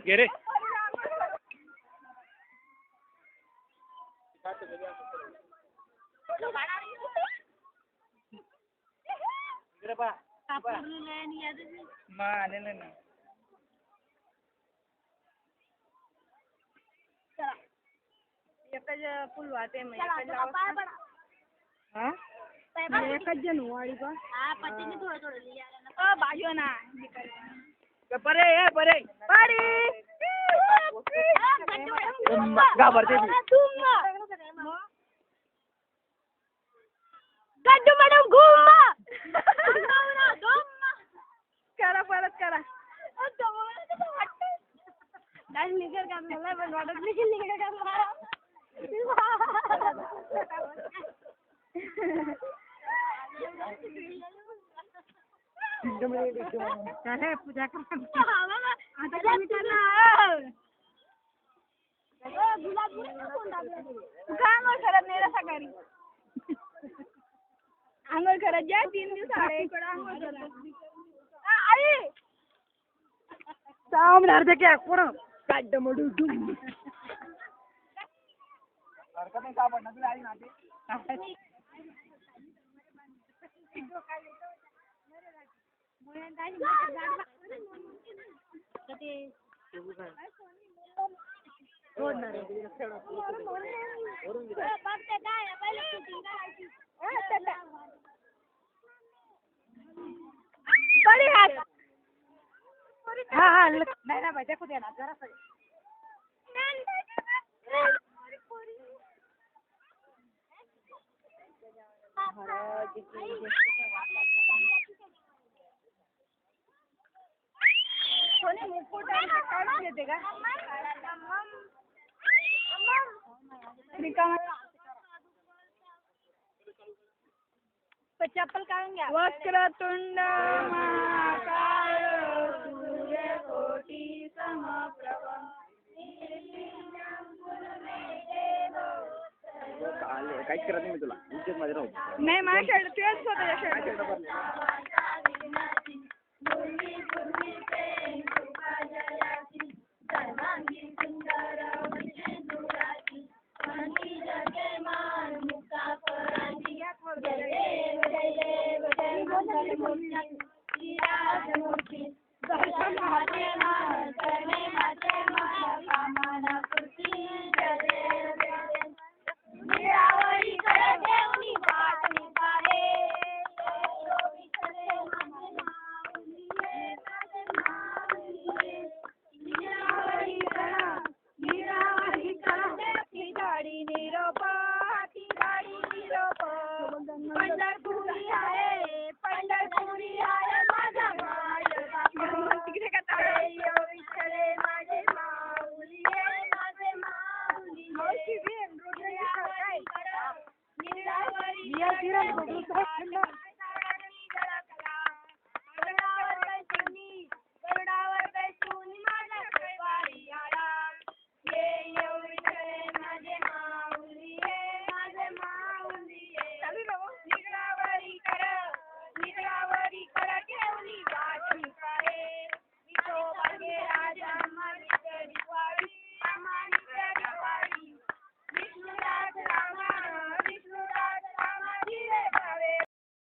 गेरे फुल वाते एक जन वाड़ी का पत्ती थोड़ा थोड़ा लिया बाजू ना परे है परे पारी घाबरते गड्डू मॅडम घुमा करा परत करा डान्स निघेल का मला पण वाटत निघेल का चले पूजा आंघोळ करत नाही सकाळी आंघोळ करत जा 3 दिवस इकडे आंघोळ करत आई सामनार दे क्या कोण काढ मडू हरकत का पडना तुला आई नाते हाँ नहीं ना भाई देखो देना जरा सा कोणी मुकुट काढून देते का चप्पल काढून घ्या वक्रतुंड महाकाय सूर्यकोटी समप्रभ काहीच करत नाही मी तुला इज्जत मध्ये राहू नाही माझ्या शर्ट तुझ्याच स्वतःच्या शर्ट